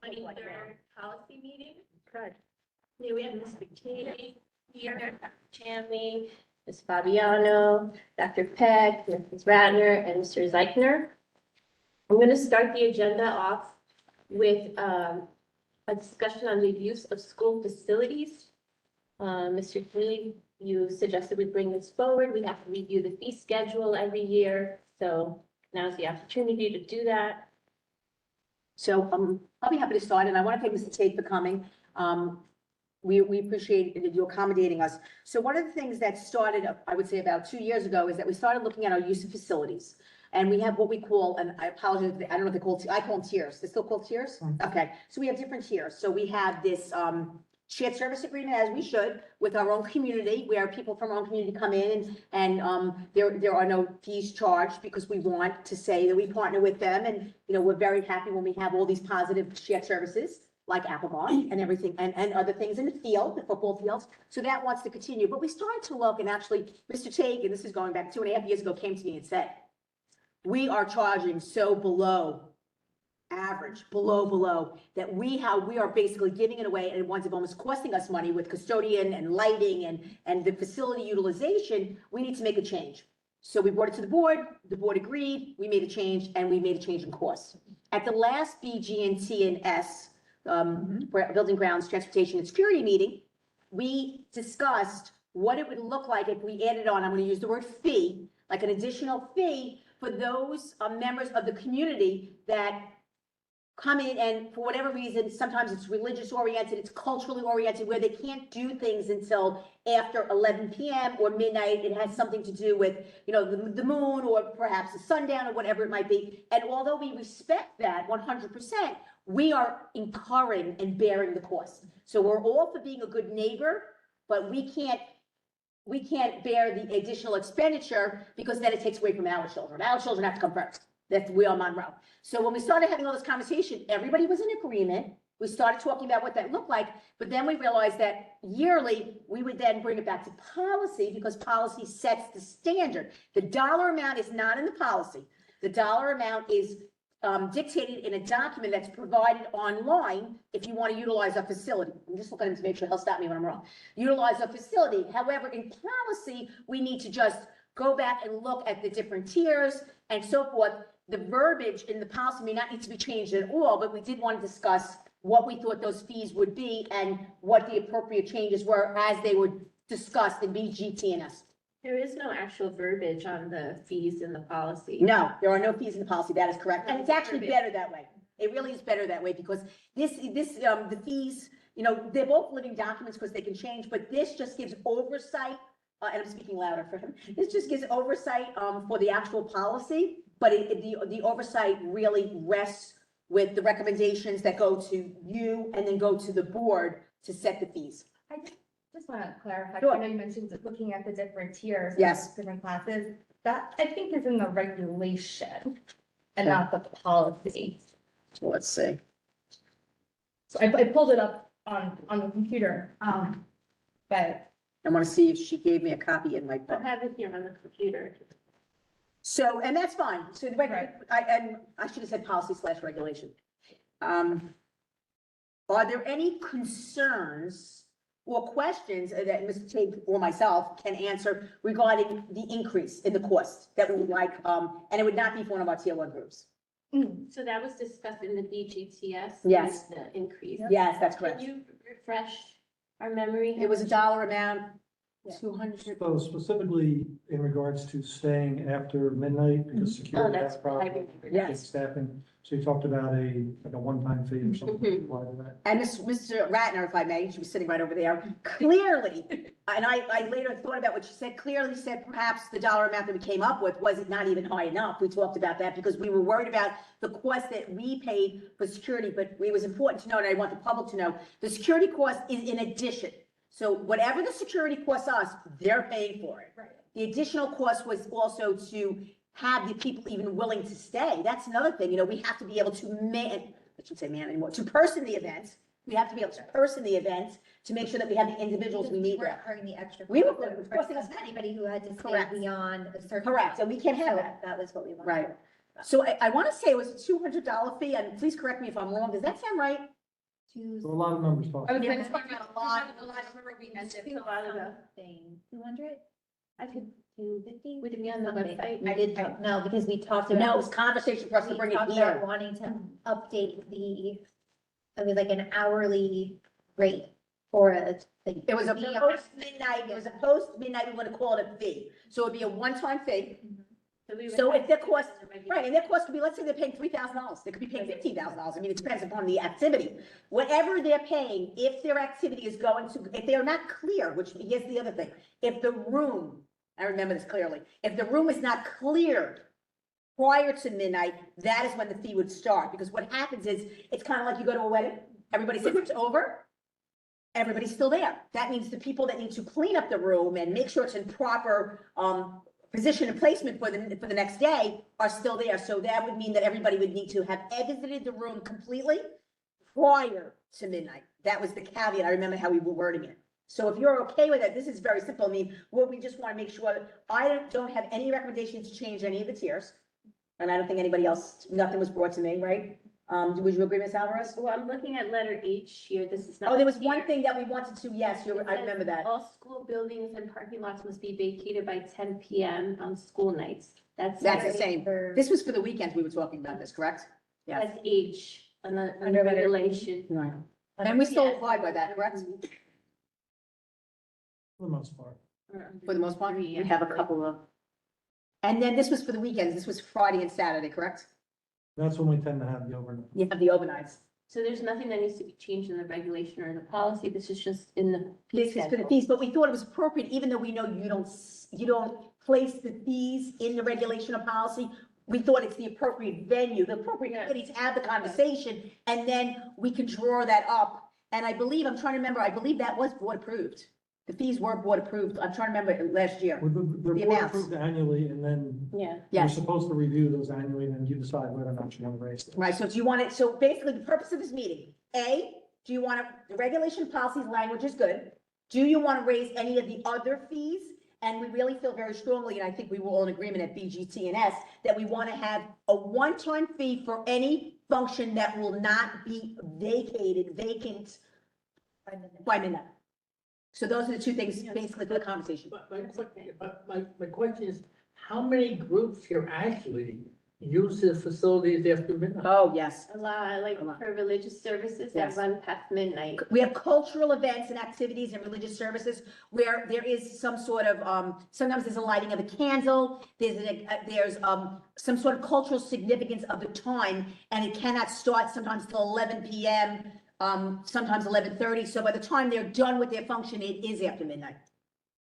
23rd policy meeting. Good. Yeah, we have Mr. Katie here, Chamley, Ms. Fabiano, Dr. Peck, Mrs. Ratner, and Mr. Zeichner. I'm going to start the agenda off with a discussion on the use of school facilities. Mr. Keeley, you suggested we bring this forward. We have to review the fee schedule every year, so now's the opportunity to do that. So I'll be happy to start, and I want to thank Mr. Tate for coming. We appreciate you accommodating us. So one of the things that started, I would say about 2 years ago, is that we started looking at our use of facilities. And we have what we call, and I apologize, I don't know if they call, I call them tiers. They're still called tiers? Okay, so we have different tiers. So we have this shared service agreement, as we should, with our own community, where people from our own community come in and there are no fees charged, because we want to say that we partner with them. And, you know, we're very happy when we have all these positive shared services, like Applebar and everything, and other things in the field, the football fields. So that wants to continue. But we started to look, and actually, Mr. Tate, and this is going back 2.5 years ago, came to me and said, we are charging so below average, below, that we are basically giving it away, and it winds up almost costing us money with custodian and lighting and the facility utilization. We need to make a change. So we brought it to the board agreed, we made a change, and we made a change in cost. At the last BG&T and S, Building Grounds, Transportation and Security meeting, we discussed what it would look like if we added on, I'm going to use the word fee, like an additional fee for those members of the community that come in and for whatever reason, sometimes it's religious oriented, it's culturally oriented, where they can't do things until after 11 p.m. or midnight. It has something to do with, you know, the moon or perhaps the sundown or whatever it might be. And although we respect that 100%, we are incurring and bearing the cost. So we're all for being a good neighbor, but we can't bear the additional expenditure, because then it takes away from our children. Our children have to come first. We are Monroe. So when we started having all this conversation, everybody was in agreement. We started talking about what that looked like, but then we realized that yearly, we would then bring it back to policy, because policy sets the standard. The dollar amount is not in the policy. The dollar amount is dictated in a document that's provided online if you want to utilize a facility. I'm just looking to make sure he'll stop me when I'm wrong. Utilize a facility. However, in policy, we need to just go back and look at the different tiers and so forth. The verbiage in the policy may not need to be changed at all, but we did want to discuss what we thought those fees would be and what the appropriate changes were as they were discussed in BGTNS. There is no actual verbiage on the fees in the policy. No, there are no fees in the policy. That is correct. And it's actually better that way. It really is better that way, because the fees, you know, they're both living documents because they can change, but this just gives oversight. And I'm speaking louder for him. This just gives oversight for the actual policy, but the oversight really rests with the recommendations that go to you and then go to the board to set the fees. I just want to clarify. Sure. I know you mentioned looking at the different tiers. Yes. Different classes. That I think is in the regulation and Okay. not the policy. So let's see. So I pulled it up on the computer. But I want to see if she gave me a copy in my I book. have it here on the computer. So, and that's fine. So the Right. I should have said policy/regulation. Are there any concerns or questions that Mr. Tate or myself can answer regarding the increase in the cost that we would like, and it would not be for one of our tier 1 groups? So that was discussed in the BGTS. Yes. The increase. Yes, that's correct. Can you refresh our memory? It was a dollar amount, Yeah. 200. So specifically in regards to staying after midnight, because Oh, security that's has what I problems. remember. Yes. Staffing, so you talked about like a one-time fee or something. Mhm. applied to that. And Mr. Ratner, if I may, she was sitting right over there, clearly, and I later thought about what she said, clearly said perhaps the dollar amount that we came up with was not even high enough. We talked about that because we were worried about the cost that we paid for security, but it was important to know, and I want the public to know, the security cost is in addition. So whatever the security costs us, they're paying for it. Right. The additional cost was also to have the people even willing to stay. That's another thing, you know, we have to be able to I shouldn't say man anymore, to person the event. We have to be able to person the event to make sure that we have the individuals we need We're there. incurring the extra. We were cost of costing us money. Anybody who had to stay Correct. beyond a certain. Correct, and we can't have So that. that was what we wanted. Right. So I want to say it was a $200 fee, and please correct me if I'm wrong. Does that sound right? So a lot of numbers talking. I was Yeah, gonna talk about a lot. A lot of the Thing, 200? I could, 250? would it be on the Something. website? I did, no, because we talked No, it about, was conversation for us to we bring it talked about here. wanting to update it was like an hourly rate for a. It was a post-midnight, we want to call it a fee. So it'd be a one-time fee. we would So have if their to- cost, right, and their cost could be, let's say they're paying $3,000, they could be paying $15,000, I mean, it depends upon the activity. Whatever they're paying, if their activity is going to, if they're not clear, which, here's the other thing, if the room, I remember this clearly, if the room is not cleared prior to midnight, that is when the fee would start, because what happens is, it's kind of like you go to a wedding, everybody says it's over, everybody's still there. That means the people that need to clean up the room and make sure it's in proper, position and placement for the next day are still there. So that would mean that everybody would need to have exited the room completely prior to midnight. That was the caveat. I remember how we were wording it. So if you're okay with it, this is very simple. I mean, what we just want to make sure that I don't have any recommendations to change any of the tiers. And I don't think anybody else, nothing was brought to me, right? Would you agree, Ms. Alvarez? Well, I'm looking at letter H here. This is not. Oh, there was here. one thing that we wanted to, yes, It I says remember that. All school buildings and parking lots must be vacated by 10 PM on school nights. That's the very- same. For- This was for the weekends we were talking about this, correct? Yes. That's H on the Under letter E. regulation. Right. And we still Yes. abide by that, correct? For the most part. For the most part, we Yeah. have a couple of. And then this was for the weekends. This was Friday and Saturday, correct? That's when we tend to have the overnight. You have the overnights. So there's nothing that needs to be changed in the regulation or in the policy. This is just in the. fee This is for the schedule. fees, but we thought it was appropriate, even though we know you don't place the fees in the regulation or policy. We thought it's the appropriate venue, the appropriate committee to have the conversation, and then we can draw that up. And I believe, I'm trying to remember, I believe that was board approved. The fees were board approved. I'm trying to remember last year. They're The board amounts. approved annually, and then Yeah. you're Yes. supposed to review those annually, and then you decide whether or not you want to raise them. Right, so do you want it, so basically the purpose of this meeting, A, do you want to, the regulation policies language is good. Do you want to raise any of the other fees? And we really feel very strongly, and I think we were all in agreement at BGT&S, that we want to have a one-time fee for any function that will not be vacant by midnight. So those are the two things basically for the conversation. My question is, how many groups here actually use the facilities after midnight? Oh, yes. A lot, like A lot. for religious services that Yes. run past midnight. We have cultural events and activities and religious services where there is some sort of, sometimes there's a lighting of a candle, there's some sort of cultural significance of the time, and it cannot start sometimes till 11 PM, sometimes 11:30. So by the time they're done with their function, it is after midnight.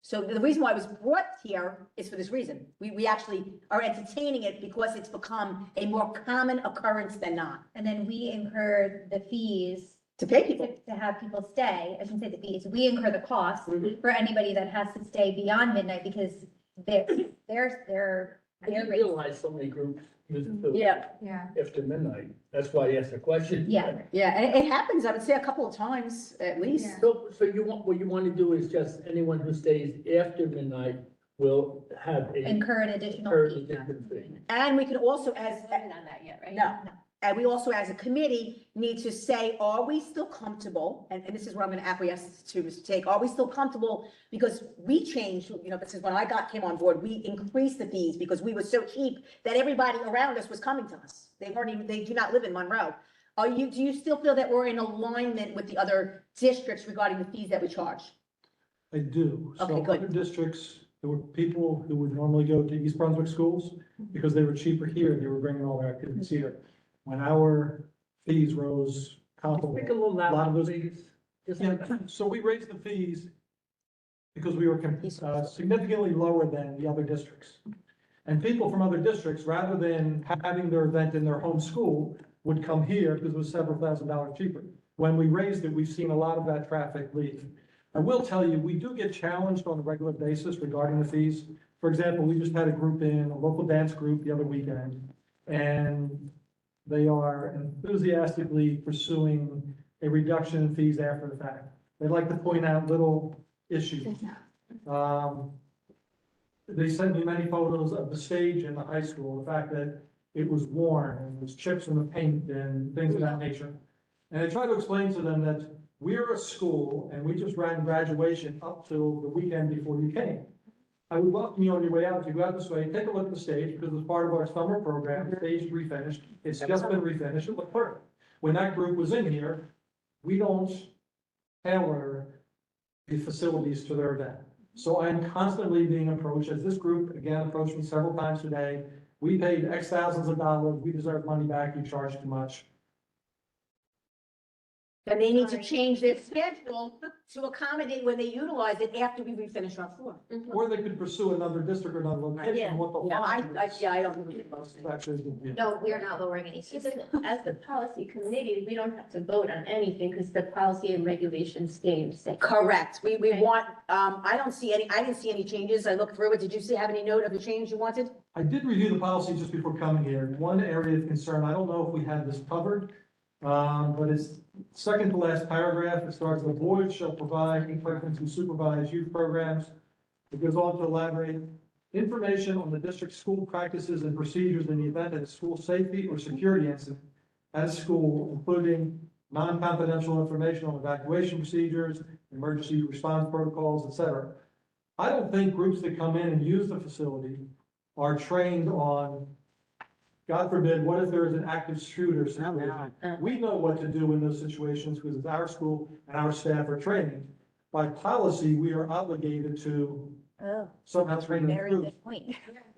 So the reason why it was brought here is for this reason. We actually are entertaining it because it's become a more common occurrence than not, And then we incur the fees to pay people. to have people stay. I shouldn't say the fees, we incur the cost Mhm. for anybody that has to stay beyond midnight because their I didn't realize so many groups use the facility Yeah. after midnight. That's why I asked the question. Yeah. Yeah, and it happens, I would say a couple of times at least. Yeah. So what you want to do is just anyone who stays after midnight will have a. Incur an additional incurred fee. additional fee. And we can also, as, Haven't done that yet, right? no, and we also as a committee need to say, are we still comfortable? And this is where I'm gonna acquiesce to Mr. Take, are we still comfortable? Because we changed, this is when I came on board, we increased the fees because we were so cheap that everybody around us was coming to us. They do not live in Monroe. Do you still feel that we're in alignment with the other districts regarding the fees that we charge? I do. Okay, So good. other districts, there were people who would normally go to East Brunswick schools because they were cheaper here, they were bringing all their activities here. When our fees rose comparable. Speak a little lot of louder, those- please. Just Yeah, like- so we raised the fees because we were significantly lower than the other districts. And people from other districts, rather than having their event in their home school, would come here because it was several $1,000s cheaper. When we raised it, we've seen a lot of that traffic leave. I will tell you, we do get challenged on a regular basis regarding the fees. For example, we just had a group in, a local dance group the other weekend, and they are enthusiastically pursuing a reduction in fees after the fact. They'd like to point out little issues. They sent me many photos of the stage in the high school, the fact that it was worn, and there was chips in the paint and things of that nature. And I tried to explain to them that we're a school and we just ran graduation up till the weekend before you came. I would welcome you on your way out, if you go out this way, take a look at the stage, because it's part of our summer program, the stage is refinished, it's just been refinished, it looked perfect. When that group was in here, we don't tailor the facilities to their event. So I am constantly being approached, as this group, again, approached me several times today, we paid X thousands of dollars, we deserve money back, you charge too much. And they need to change their schedule to accommodate when they utilize it after we refinish our floor. Or they could pursue another district or another location, what the. Yeah, I don't fine agree is. with those. That's it. No, we are not lowering any fees. Even as the policy committee, we don't have to vote on anything because the policy and regulations stay the same. Correct. We Okay. want, I didn't see any changes. I looked through it. Did you have any note of the change you wanted? I did review the policy just before coming here. One area of concern, I don't know if we have this covered, but it's second to last paragraph. It starts, the board shall provide equipment to supervise youth programs. It goes on to elaborate information on the district's school practices and procedures in the event of a school safety or security incident at a school, including non-confidential information on evacuation procedures, emergency response protocols, et cetera. I don't think groups that come in and use the facility are trained on, God forbid, what if there is an active shooter situation? We know what to do in those situations because it's our school and our staff are trained. By policy, we are obligated to Oh, somehow train the very groups. good point.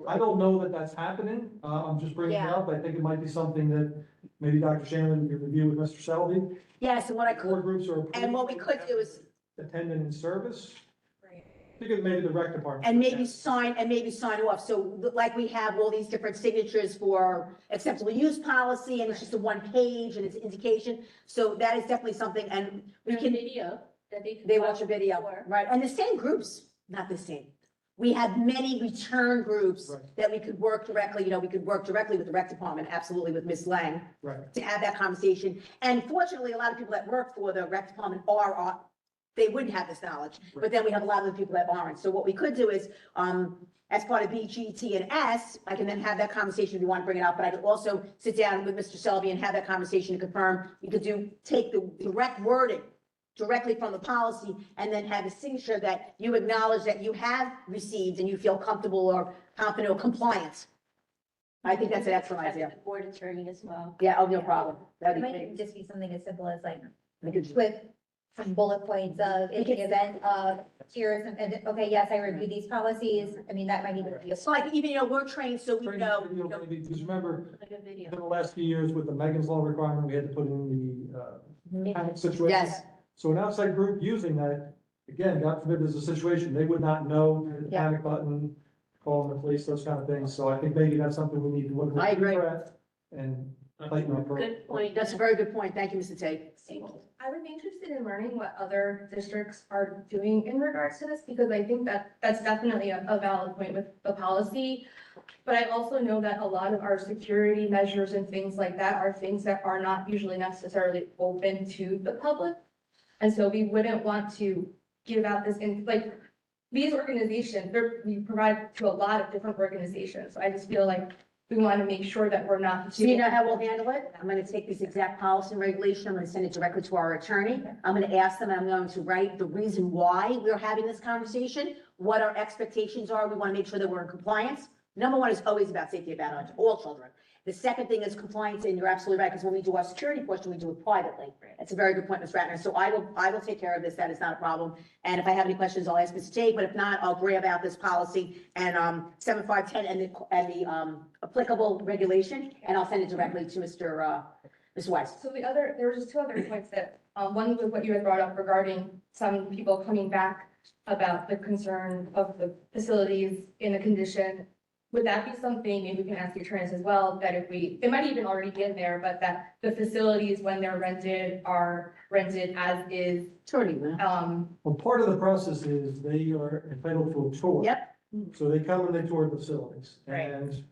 I don't know that that's happening. I'm just bringing it Yeah. up. I think it might be something that maybe Dr. Shannon could review with Mr. Selby. Yes, and what I Core could, groups are. and what we could do is, Attendant in service. I think maybe the rec department. and maybe sign off. So like we have all these different signatures for acceptable use policy, and it's just a one page and it's indication. So that is definitely something, and we There's can, video that they watch a video, before. right? And the same groups, not the same. We have many return groups Right. that we could work directly, we could work directly with the rec department, absolutely with Ms. Lang, Right. to have that conversation. And fortunately, a lot of people that work for the rec department they wouldn't have this knowledge, but then we have a lot of the people that aren't. So what we could do is, as part of B, G, T, and S, I can then have that conversation if you want to bring it up, but I could also sit down with Mr. Selby and have that conversation to confirm. You could take the direct wording directly from the policy and then have a signature that you acknowledge that you have received and you feel comfortable or confident or compliant. I think that's an excellent idea. The board attorney as well. Yeah, oh, no problem. It That'd be might great. even just be something as simple as like, We could- with some bullet points of, in the event of, here's, and, okay, yes, I reviewed these policies. I mean, that might even be a. So like, even, we're trained, so we Training know, video, maybe, because remember, Like a video. in the last few years with the Megan's Law requirement, we had to put in the, panic situation. yes, So an outside group using that, again, God forbid there's a situation, they would not know the Yeah. panic button, calling the police, those kind of things. So I think maybe that's something we need to look at. I agree. And tighten up. Good point. that's a very good point. Thank you, Mr. Tate. I would be interested in learning what other districts are doing in regards to this, because I think that that's definitely a valid point with the policy. But I also know that a lot of our security measures and things like that are things that are not usually necessarily open to the public. And so we wouldn't want to give out this, like, these organizations, we provide to a lot of different organizations. So I just feel like we want to make sure that we're not. So you know how we'll handle it? I'm gonna take this exact policy and regulation, I'm gonna send it directly to our attorney. I'm gonna ask them, I'm going to write the reason why we're having this conversation, what our expectations are, we wanna make sure that we're in compliance. Number one is always about safety about all children. The second thing is compliance, and you're absolutely right, because when we do our security portion, we do it privately. That's a very good point, Ms. Ratner. So I will take care of this. That is not a problem. And if I have any questions, I'll ask Mr. Tate, but if not, I'll grab out this policy and 7510 and the applicable regulation, and I'll send it directly to Mr. Weiss. So there were just two other points that, one was what you had brought up regarding some people coming back about the concern of the facilities in the condition. Would that be something, maybe we can ask the attorneys as well, that if it might even already be in there, but that the facilities, when they're rented, are rented as is, Well, part of the process is they are entitled to a tour. Yep. So they come and they tour the facilities. Right. And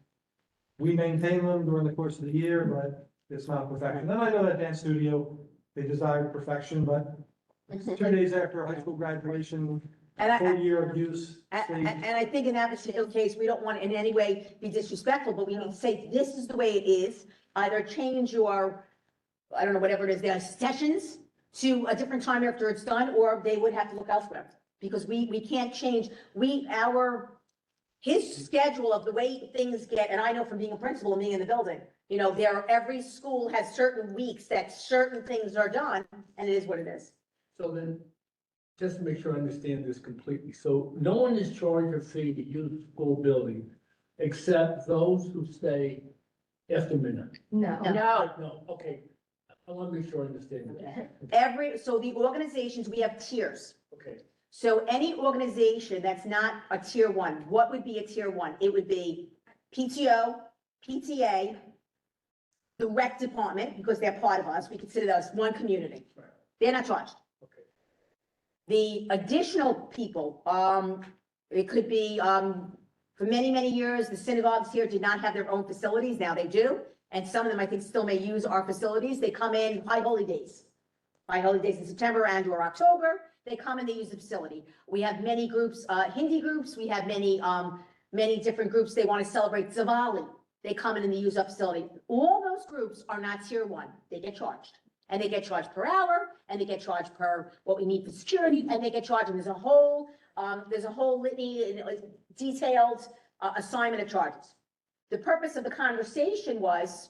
we maintain them during the course of the year, but it's not perfection. Then I know that dance studio, they desire perfection, but 2 days after high school graduation, And I- full year of use. And I think in that particular case, we don't want to in any way be disrespectful, but we need to say, this is the way it is. Either change your, I don't know, whatever it is, their sessions to a different time after it's done, or they would have to look elsewhere. Because we can't change, his schedule of the way things get, and I know from being a principal and being in the building, you know, every school has certain weeks that certain things are done, and it is what it is. So then, just to make sure I understand this completely, so no one is charged a fee to use the school building except those who stay after midnight? No. No, No, okay, I want to make sure I understand that. so the organizations, we have tiers. Okay, So any organization that's not a tier one, what would be a tier one? It would be PTO, PTA, the rec department, because they're part of us, we consider those one community. Right. They're not charged. okay. The additional people, it could be, for many, many years, the synagogues here did not have their own facilities, now they do. And some of them, I think, still may use our facilities. They come in high holy days. High holy days in September and or October, they come and they use the facility. We have many groups, Hindi groups, we have many different groups, they want to celebrate Diwali. They come in and they use our facility. All those groups are not tier one, they get charged. And they get charged per hour, and they get charged per what we need for security, and they get charged, and there's a whole litany, and detailed assignment of charges. The purpose of the conversation was,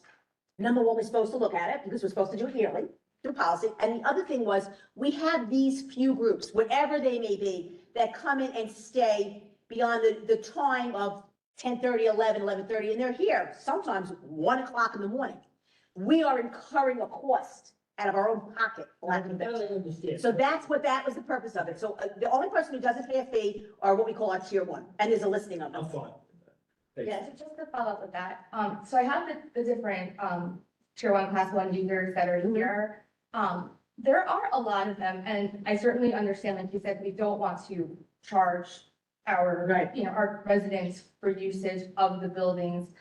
number one, we're supposed to look at it, because we're supposed to do it yearly, through policy, and the other thing was, we have these few groups, whatever they may be, that come in and stay beyond the time of 10:30, 11:30, and they're here, sometimes 1 o'clock in the morning. We are incurring a cost out of our own pocket. lack of Now better. I understand. So that was the purpose of it. So the only person who doesn't pay a fee are what we call our tier one, and there's a listing of them. I'm fine. Thanks. Yeah, so just to follow up with that, so I have the different, tier one, class one users that are here. There are a lot of them, and I certainly understand, like you said, we don't want to charge our, Right. our residents for usage of the buildings.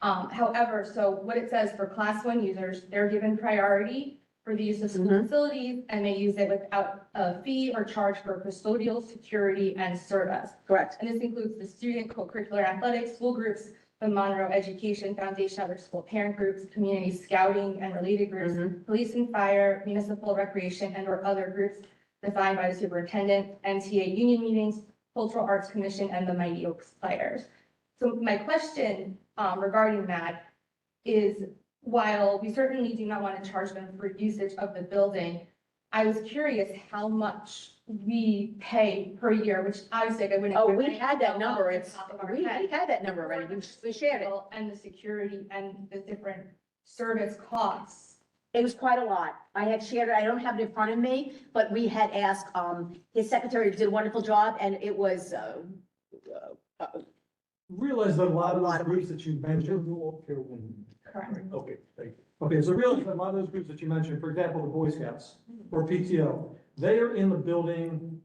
However, so what it says for class one users, they're given priority for the use of school Mhm. facilities, and they use it without a fee or charge for custodial, security, and service. Correct. And this includes the student co-curricular athletics, school groups, the Monroe Education Foundation, other school parent groups, community scouting and related groups, Mhm. police and fire, municipal recreation, and or other groups defined by the superintendent, MTA union meetings, cultural arts commission, and the Mighty Oaks Fighters. So my question regarding that is, while we certainly do not want to charge them for usage of the building, I was curious how much we pay per year, which obviously I wouldn't. Oh, we had that number. Off the top of our We head. had that number already. We shared it. And the security and the different service costs. It was quite a lot. I had shared it. I don't have it in front of me, but we had asked, his secretary did a wonderful job, and it was, Realize that a lot of A lot those of groups that you mentioned, Correct. Okay, thank you. okay, so realize that a lot of those groups that you mentioned, for example, the Boy Scouts or PTO, they are in the building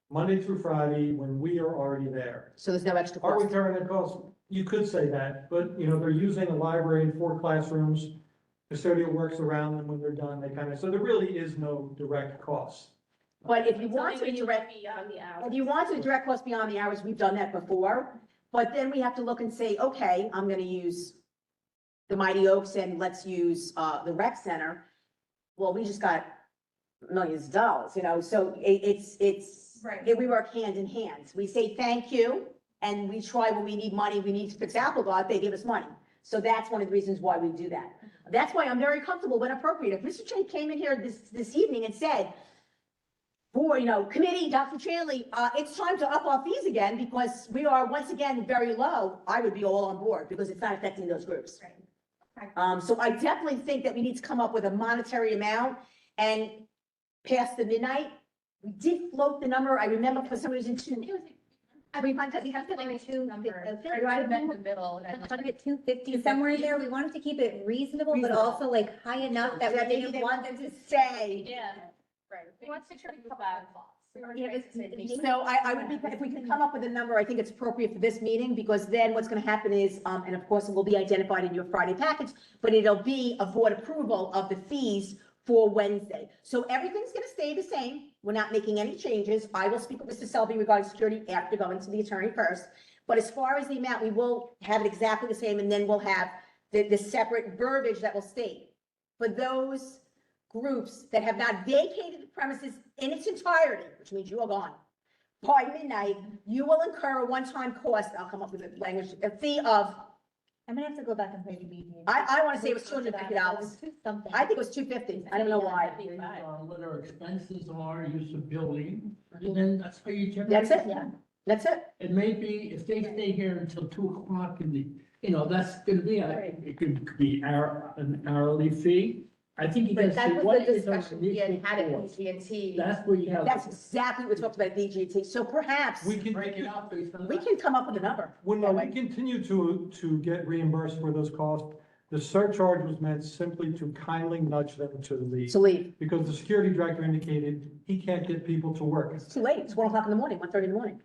Monday through Friday when we are already there. so there's no extra Are we cost. carrying that cost? You could say that, but they're using a library and 4 classrooms. Custodial works around them when they're done, so there really is no direct cost. But if you It's want only to when you direct, went beyond the hours. if you want to direct cost beyond the hours, we've done that before. But then we have to look and say, okay, I'm gonna use the Mighty Oaks and let's use, the rec center. Well, we just got millions of dollars, so it's, Right. we work hand in hand. We say thank you, and we try when we need money, we need to fix Apple God, they give us money. So that's one of the reasons why we do that. That's why I'm very comfortable when appropriate. If Mr. Che came in here this evening and said, boy, committee, Dr. Chanley, it's time to up our fees again because we are once again very low, I would be all on board because it's not affecting those groups. Right. So I definitely think that we need to come up with a monetary amount and past the midnight. We did float the number, I remember for some reason, I mean, we have to like I $250, might have met in the middle. $250, somewhere in there. We wanted to keep it reasonable, but Reasonable. also like high enough that we maybe didn't they want want them them to. to stay. Yeah. Right. We want to try to come out. Yeah, it's- So I would be, if we can come up with a number, I think it's appropriate for this meeting, because then what's gonna happen is, and of course, it will be identified in your Friday package, but it'll be a board approval of the fees for Wednesday. So everything's gonna stay the same, we're not making any changes. I will speak with Mr. Selby regarding security after going to the attorney first. But as far as the amount, we will have it exactly the same, and then we'll have the separate verbiage that will state. For those groups that have not vacated the premises in its entirety, which means you are gone, by midnight, you will incur a one-time cost, I'll come up with a language, a fee of, I'm gonna have to go back and play the meeting. I want to say it was $250. Something. I think it was $250. I don't know why. Based on what our expenses are, use of building, and then that's how you generate. That's it. Yeah. That's it. It may be, if they stay here until 2 o'clock in the, that's gonna be, it could be an hourly fee. I think you But can say, that was what the is our discussion we had initial had at cost? AT&T. That's where you have. That's exactly what we talked about at VGT. So perhaps We can, Break it out based on. we can come up with a number. when we continue to get reimbursed for those costs, the surcharge was meant simply to kindly nudge them to leave. To leave. Because the security director indicated he can't get people to work. It's too late. It's 1 o'clock in the morning, 1:30 in the morning.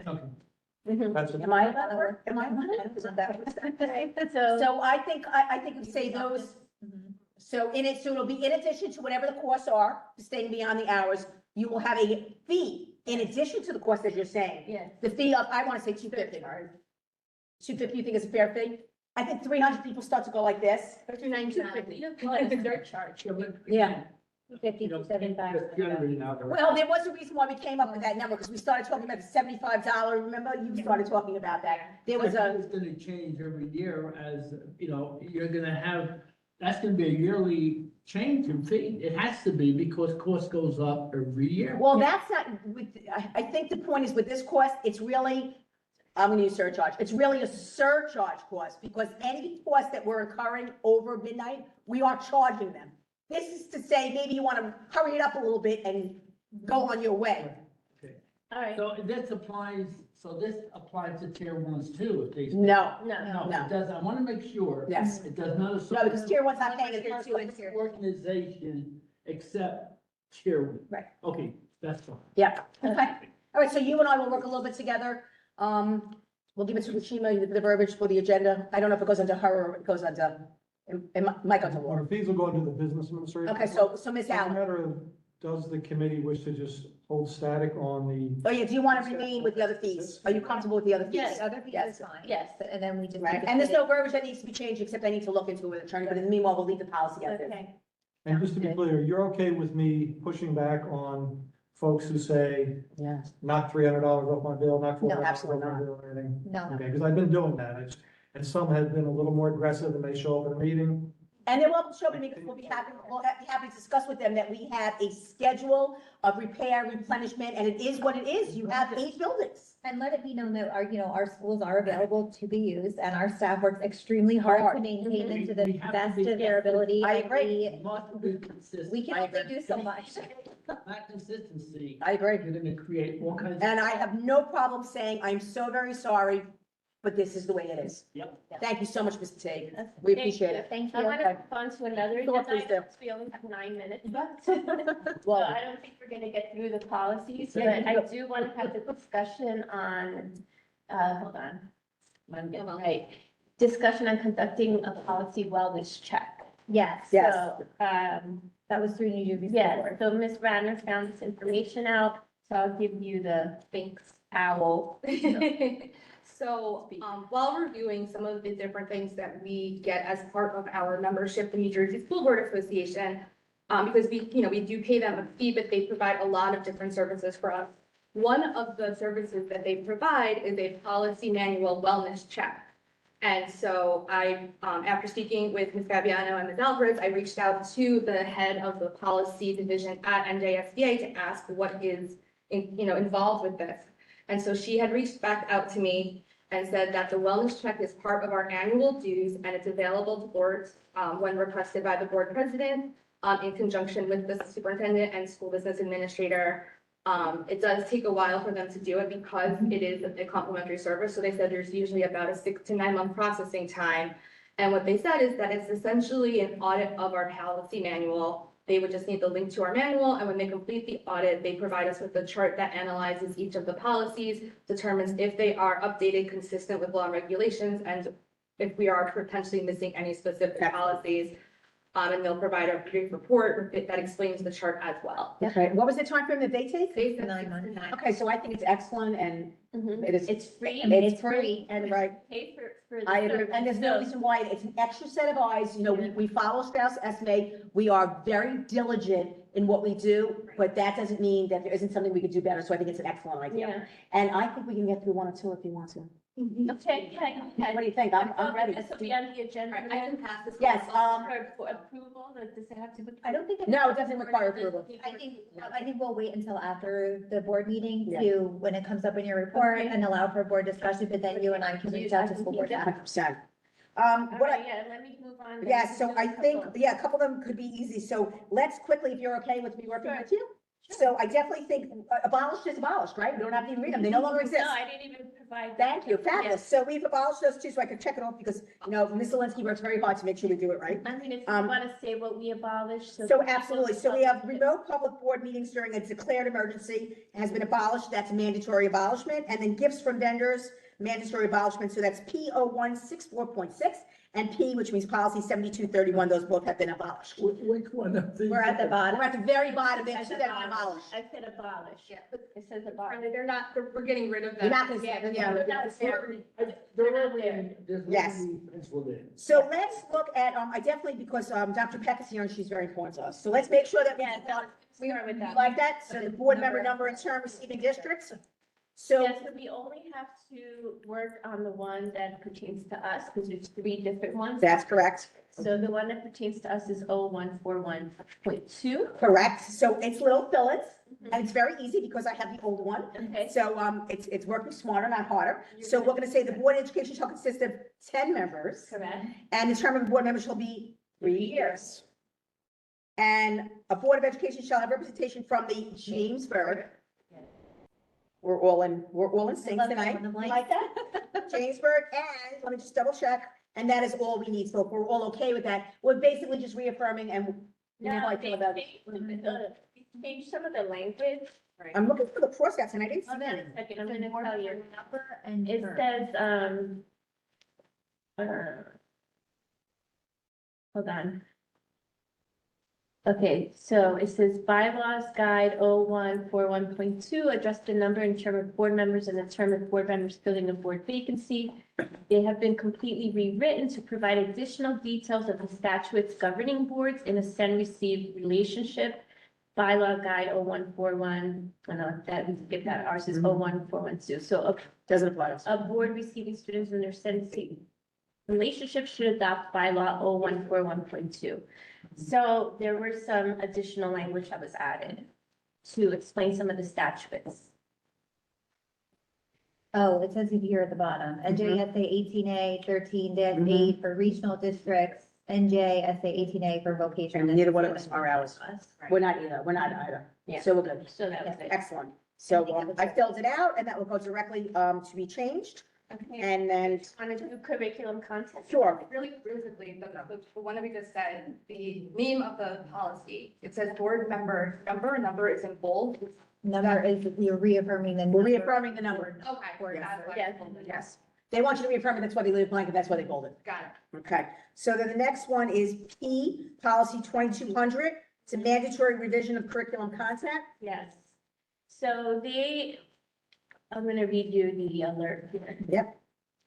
Okay. That's Am I allowed to work? Am I allowed to? So, So I think we say those, so it'll be in addition to whatever the costs are, staying beyond the hours, you will have a fee in addition to the cost that you're saying. yes. The fee of, I want to say 250. 250, you think is a fair fee? I think 300 people start to go like this. 250. Surcharge. Yeah. 50 to 75. Just generating out there. Well, there was a reason why we came up with that number, because we started talking about the $75, remember? You started talking about that. There was a, It's gonna change every year as, you're gonna have, that's gonna be a yearly change in fee. It has to be because cost goes up every year. well, that's not, I think the point is with this cost, it's really, I'm gonna use surcharge. It's really a surcharge cost, because any cost that we're incurring over midnight, we are charging them. This is to say, maybe you want to hurry it up a little bit and go on your way. All right. So this applies to tier ones too, if they. No, No. No, it does, I wanna make sure. Yes. It does not. no, because tier one's not paying in the first Tier two place. and tier- Organization except tier one. Right. Okay, that's fine. Yeah, okay. All right, so you and I will work a little bit together. We'll give it to Rashima, the verbiage for the agenda. I don't know if it goes under her or it goes under, it might go to Our Laura. fees will go into the business administration. Okay, so Ms. It's a Allen, matter of, does the committee wish to just hold static on the? oh yeah, do you want to remain with the other fees? Are you comfortable with the other fees? Yes. Other fees Yes. is fine. Yes. And then we just. Right, and there's no verbiage that needs to be changed, except I need to look into it with attorney, but in the meanwhile, we'll leave the policy as is. Okay. And just to be clear, you're okay with me pushing back on folks who say, Yeah. knock $300 off my bill, knock $400 off absolutely my not. bill or anything? No. Okay, because I've been doing that. And some have been a little more aggressive and they show up at a meeting. And they're welcome to show up, because we'll be happy to discuss with them that we have a schedule of repair, replenishment, and it is what it is. You have 8 buildings. And let it be known that our schools are available to be used and our staff works extremely hard to maintain them to the We have to best be- of their ability. I and agree. We must be consistent. We can I only agree. do so much. That consistency, I agree. you're gonna create all kinds of. And I have no problem saying, I'm so very sorry, but this is the way it is. Yep. Thank you so much, Mr. Tague. We appreciate it. Thank I you. want to move on to another Sure, agenda please do. item, since we only have 9 minutes left. So Well, I don't think we're gonna get through the policies, but Yeah, I do want to have the discussion on, hold on. I'm getting right. Discussion on conducting a policy wellness check. Yes. Yes. So, That was through New Jersey. yeah, so Ms. Radner found this information out, so I'll give you the Sphinx owl. So, while reviewing some of the different things that we get as part of our membership, the New Jersey School Board Association, because we do pay them a fee, but they provide a lot of different services for us. One of the services that they provide is a policy manual wellness check. And so after speaking with Ms. Fabiano and Ms. Alvarez, I reached out to the head of the policy division at NJSBA to ask what is, involved with this. And so she had reached back out to me and said that the wellness check is part of our annual dues and it's available to boards when requested by the board president in conjunction with the superintendent and school business administrator. It does take a while for them to do it because it is a complimentary service. So they said there's usually about a 6 to 9 month processing time. And what they said is that it's essentially an audit of our policy manual. They would just need the link to our manual, and when they complete the audit, they provide us with a chart that analyzes each of the policies, determines if they are updated, consistent with law and regulations, and if we are potentially missing any specific policies. And they'll provide a brief report that explains the chart as well. Okay, what was the time frame that they take? They said 9 6 to months. 9. Okay, so I think it's excellent and Mhm. it is. It's free. It's free and right. Pay for the I agree, service. and there's no So- reason why, it's an extra set of eyes, you know, we follow Strauss Esme, we are very diligent in what we do, but that doesn't mean that there isn't something we could do better, so I think it's an excellent idea. Yeah. And I think we can get through one or two if you want to. Okay, yeah. What do you think? I'm ready. This will be on the agenda. All right, I can pass this. Yes, For approval, does it have to be? I don't think. No, it doesn't require approval. I think we'll wait until after the board meeting Yeah. to, when it comes up in your report Okay. and allow for board discussion, but then you and I can reach out to school board. 100%. All What right, I, yeah, let me move on. then. yes, so Do I a think, couple. yeah, a couple of them could be easy, so let's quickly, if you're okay with me working with you. So I definitely think abolished is abolished, right? We don't have to even read them, they no longer exist. No, I didn't even provide. Thank you, that. fabulous. So we've abolished those two, so I can check it off because, you know, Ms. Zelinski works very hard to make sure we do it right. I mean, if you Um, want to say what we abolished. So absolutely. So we have remote public board meetings during a declared emergency has been abolished. That's mandatory abolishment. And then gifts from vendors, mandatory abolishment. So that's P 0164.6 and P, which means policy 7231. Those both have been abolished. Which one of these? We're at the bottom. We're at the very bottom. There I are two said that have been abolished. I said abolish. Yeah. It says abolish. They're not, we're getting rid of them. You're not gonna say, yeah. they're not there. They're already, there's Yes. already penciled in. So let's look at, I definitely, because, Dr. Peck is here and she's very important to us. So let's make sure that We are with we that. like that. So the board member number and term receiving districts. So. Yes, so we only have to work on the one that pertains to us, because there's 3 different ones. That's correct. So the one that pertains to us is 0141.2. Correct. So it's little fillets and it's very easy because I have the old one. Okay. So, it's working smarter, not harder. So we're gonna say the board of education shall consist of 10 members Correct. and the term of the board member shall be 3 years. And a board of education shall have representation from the Jamesburg. We're all in sync love tonight. fill in the You blanks. like that? Jamesburg, and let me just double check, and that is all we need. So if we're all okay with that, we're basically just reaffirming and you know how I feel about it. Change some of the language. I'm looking for the crossouts and I didn't see Hold on them. a second, I'm gonna tell you. Number and It term. says, hold on. Okay, so it says bylaws guide 0141.2, address the number and term of board members and the term of board members filling a board vacancy. They have been completely rewritten to provide additional details of the statutes governing boards in a send-receive relationship. Bylaw guide 0141, I know that, we skip that, ours is 01412. So Doesn't apply to us. a board receiving students in their sentencing relationship should adopt bylaw 0141.2. So there were some additional language that was added to explain some of the statutes. Oh, it says it here at the bottom, NJSA 18A 13-8 for regional districts, NJSA 18A for vocational. And neither one of us are ours. Right. We're not either. We're not either. Yeah. So we're good. So that was it. Excellent. So, I filled it out and that will go directly, to be changed. Okay. And then, Want to do curriculum content? sure. Really quickly, the one that we just said, the name of the policy, it says board member, number is in bold. Number is, you're reaffirming the. We're number. reaffirming the number. Okay. That's why- Yes. Yes. They want you to reaffirm it. That's why they leave it blank and that's why they bold it. Got it. Okay. So then the next one is P, policy 2200. It's a mandatory revision of curriculum content. Yes. So I'm going to read you the alert here.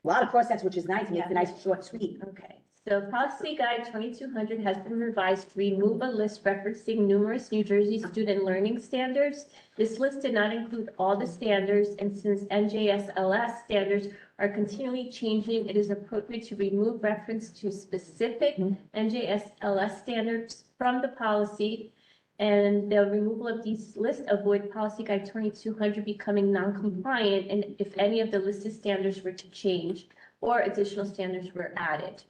A lot of crossouts, which is nice. Makes it nice, short, and sweet. Okay, so policy guide 2200 has been revised to remove a list referencing numerous New Jersey student learning standards. This list did not include all the standards, and since NJSLS standards are continually changing, it is appropriate to remove reference to specific NJSLS standards from the policy. And the removal of these lists avoid policy guide 2200 becoming non-compliant, and if any of the listed standards were to change or additional standards were added.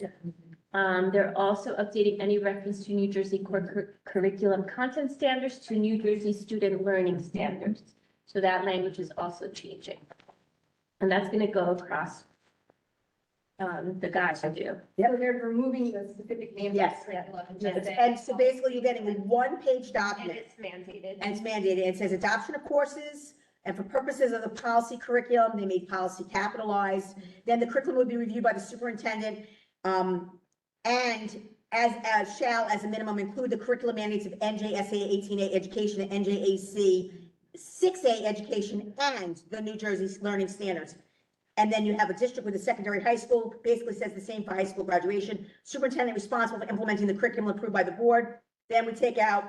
They're also updating any reference to New Jersey core curriculum content standards to New Jersey student learning standards. So that language is also changing. And that's going to go across the guides review. So they're removing the specific names. of Yes. curriculum and Yes. just saying- And so basically you're getting a one-page And document. it's mandated. And it's mandated. It says adoption of courses, and for purposes of the policy curriculum, they made policy capitalized. Then the curriculum would be reviewed by the superintendent. And shall as a minimum include the curriculum mandates of NJSA 18A education and NJAC 6A education and the New Jersey learning standards. And then you have a district with a secondary high school, basically says the same for high school graduation. Superintendent responsible for implementing the curriculum approved by the board. Then we take out,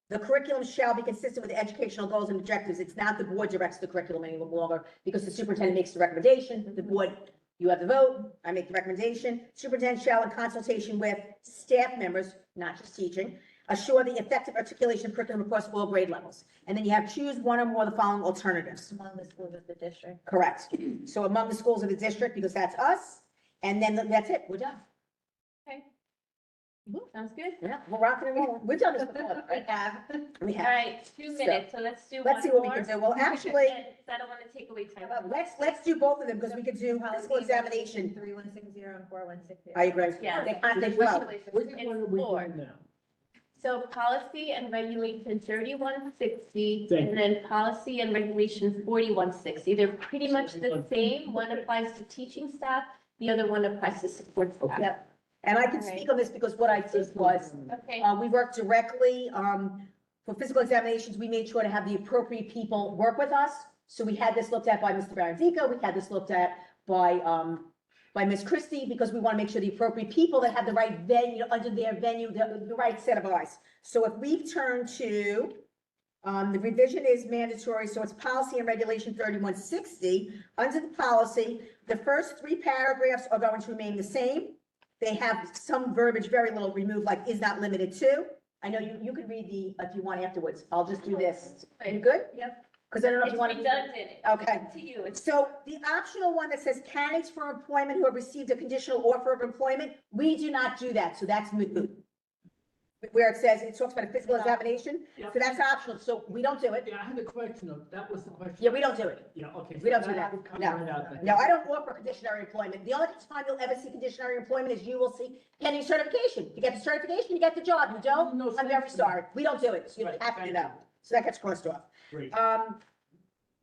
the curriculum shall be consistent with the educational goals and objectives. It's not the board directs the curriculum any longer, because the superintendent makes the recommendation, the board, you have the vote, I make the recommendation. Superintendent shall, in consultation with staff members, not just teaching, assure the effective articulation of curriculum across all grade levels. And then you have choose one or more of the following alternatives. Among the schools of the district. Correct. So among the schools of the district, because that's us, and then that's it, we're done. Sounds good. Yeah, we're rocking and rolling. We've done this before, We right? have. We All have. right, 2 minutes, so let's do one Let's see what we more. can do. Well, actually, I don't want to take away time. let's do both of them, because we could do physical examination. 3160 and 4160. I agree. Yeah. They contact well. Which one are we Four. doing now? So policy and regulation 3160, Thank and then policy and regulation 4160. They're pretty much the same. One applies to teaching staff, the other one applies to support staff. Okay. Yep. And I can speak on this because what I did was, Okay, we worked directly, for physical examinations, we made sure to have the appropriate people work with us. So we had this looked at by Mr. Barandico, we had this looked at by Ms. Christie, because we want to make sure the appropriate people that have the right venue, under their venue, the right set of eyes. So if we turn to, the revision is mandatory, so it's policy and regulation 3160. Under the policy, the first 3 paragraphs are going to remain the same. They have some verbiage, very little removed, like is not limited to. I know you could read if you want afterwards. I'll just do this. Are you good? Yep. Because I don't know if it's you want to. redundant. Okay. Up to you. It's So the optional one that says candidates for employment who have received a conditional offer of employment, we do not do that, so that's moot. Where it says, it talks about a physical examination, Yeah. so that's optional, so we don't do it. Yeah, I had a question of, that was the question. Yeah, we don't do it. Yeah, okay. We don't so do that. would come No. right out then. No, I don't offer conditionary employment. The only time you'll ever see conditionary employment is you will see pending certification. You get the certification, you get the job. You don't, No I'm very sense. sorry. We don't do it, so you Right, have to do thank that. So that gets crossed off. Great.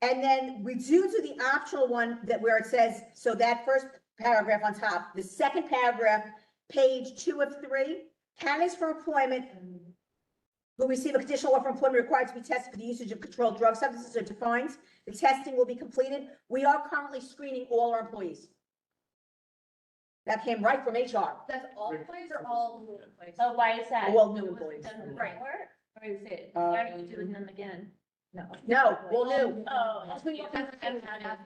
And then we do the optional one that where it says, so that first paragraph on top, the second paragraph, page 2 of 3, candidates for employment who receive a conditional offer of employment required to be tested for the usage of controlled drug substances are defined. The testing will be completed. We are currently screening all our employees. That came right from HR, That's all employees or all new employees? Oh, why is that? all new Was it employees. done before, or is it, why are you doing them again? No, all new. Oh.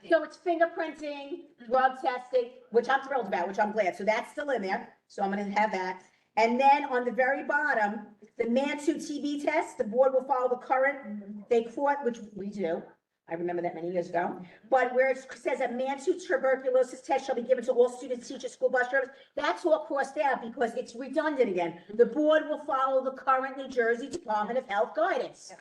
So it's fingerprinting, drug testing, which I'm thrilled about, which I'm glad. So that's still in there. So I'm gonna have that. And then on the very bottom, the Mantoux TB test, the board will follow the current, they quote, which we do. I remember that many years ago. But where it says a Mantoux tuberculosis test shall be given to all students, teachers, school bus drivers, that's all crossed out because it's redundant again. The board will follow the current New Jersey Department of Health guidance.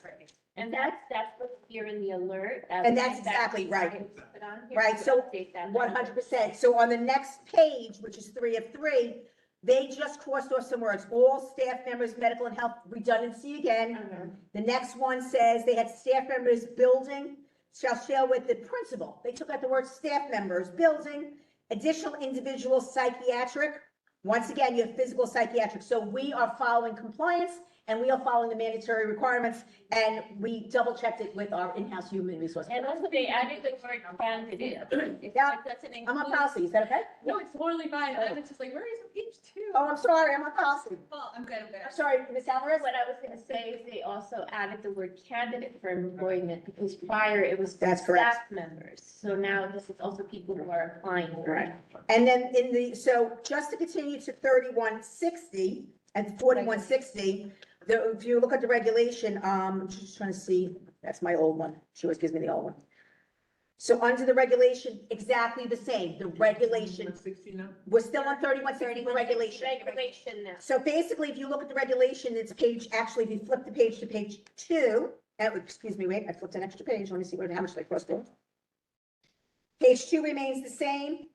And that's what's here in the alert. And that's exactly right. Put on here. Right, so Update that. 100%. So on the next page, which is 3 of 3, they just crossed off some words. All staff members, medical and health, redundancy again. The next one says they had staff members building shall share with the principal. They took out the word staff members, building, additional individual psychiatric. Once again, you have physical psychiatric. So we are following compliance and we are following the mandatory requirements, and we double checked it with our in-house human resource. And also they added the word candidate. Yeah, It doesn't I'm on include- policy, is that okay? No, it's totally fine. I was just like, where is page 2? Oh, I'm sorry, I'm on policy. Well, I'm good, I'm good. I'm sorry, Ms. Alvarez? What I was gonna say is they also added the word candidate for employment, because prior it was for That's correct. staff members. So now this is also people who are applying for it. And then so just to continue to 3160 and 4160, if you look at the regulation, I'm just trying to see, that's my old one. She always gives me the old one. So under the regulation, exactly the same, the regulation, 60 now? we're still on 3160 for regulation. Regulation now. So basically, if you look at the regulation, it's actually, if you flip the page to page 2, excuse me, wait, I flipped an extra page, let me see how much I crossed off. Page 2 remains the same.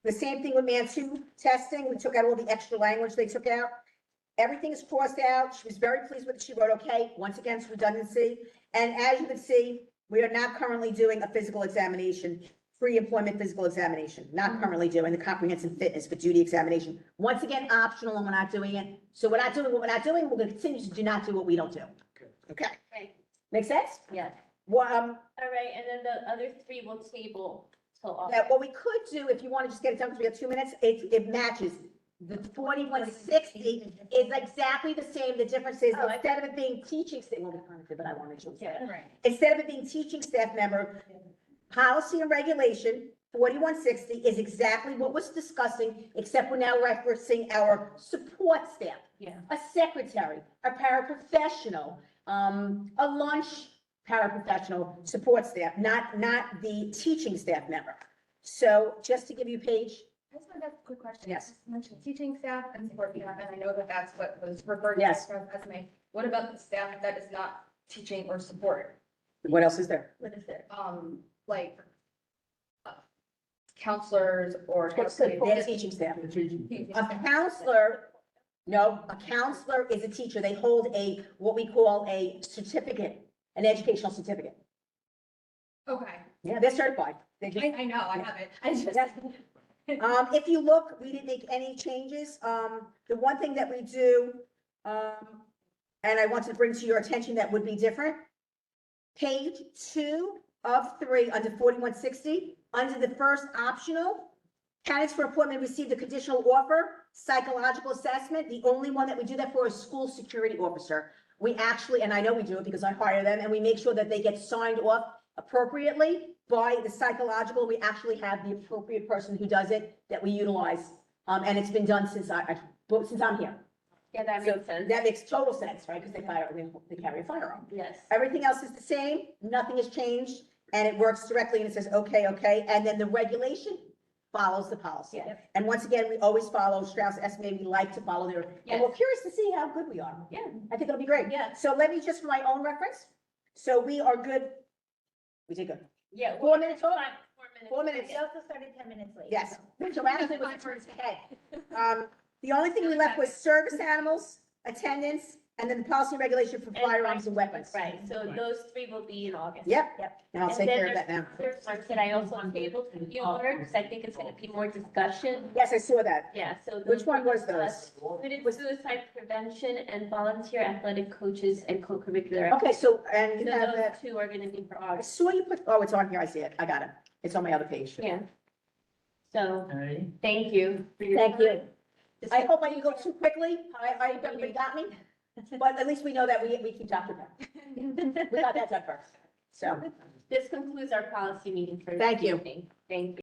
The same thing with Mantoux testing, we took out all the extra language they took out. Everything is crossed out, she was very pleased with it, she wrote, okay, once again, it's redundancy. And as you can see, we are not currently doing a physical examination pre-employment physical examination, not currently doing the comprehensive fitness, but duty examination. Once again, optional, and we're not doing it. So we're not doing what we're not doing, we're gonna continue to do not do what we don't do. Okay, Right. make sense? Yes. Well, All right, and then the other three will table till August. yeah, what we could do, if you want to just get it done, because we have 2 minutes, it matches. The 4160 is exactly the same. The difference is Oh, instead of it being teaching, well, we kind of did, but I wanted to. Yeah. Right. Instead of it being teaching staff member, policy and regulation, 4160 is exactly what was discussing, except we're now referencing our support staff. Yeah. A secretary, a paraprofessional, a lunch paraprofessional support staff, not the teaching staff member. So just to give you Paige, I just want to ask a quick question. Yes. You mentioned teaching staff and support staff, and I know that that's what was referred to Yes. as SMA. What about the staff that is not teaching or support? what else is there? What is it? Like counselors or. They're teaching staff. Teaching A staff. counselor, no, a counselor is a teacher. They hold what we call a certificate, an educational certificate. Okay, Yeah, they're certified. They just, I know, I have it. I just. if you look, we didn't make any changes. The one thing that we do, and I wanted to bring to your attention that would be different. Page 2 of 3, under 4160, under the first optional, candidates for appointment received a conditional offer, psychological assessment. The only one that we do that for is school security officer. We actually, and I know we do it because I hire them, and we make sure that they get signed off appropriately by the psychological. We actually have the appropriate person who does it that we utilize. And it's been done since since I'm here. Yeah, that So makes sense. that makes total sense, right? Because they carry a firearm. Yes. Everything else is the same, nothing has changed, and it works directly and it says, okay, okay, and then the regulation follows the policy. Yes. And once again, we always follow Strauss Esme, we like to follow their, and we're curious to see how good we are. Yeah. I think it'll be great. Yeah. So let me just, for my own reference, so we are good. We did good. Yeah. 4 minutes total? 4 minutes. 4 minutes. We also started 10 minutes late. Yes, so actually we're first ahead. The only thing we left was service animals, attendance, and then the policy and regulation for firearms and weapons. Right, so those three will be in August. Yep, Yep. and I'll And take then care of that now. There's ones that I also tabled for the order, because I think it's gonna be more discussion. Yes, I saw that. Yeah, so. Which those one were was those? discussed. Student suicide prevention and volunteer athletic coaches and co-curricular. Okay, so, and So you have those that, two are gonna be for I August. saw you put, oh, it's on here, I see it, I got it. It's on my other page. Yeah. So, Okay. thank you. for your Thank you. time. I hope I didn't go too quickly. I hope everybody got me. But at least we know that we keep Dr. Beck. We got that done first. So, This concludes our policy meeting for. Thank this you. evening. Thank you.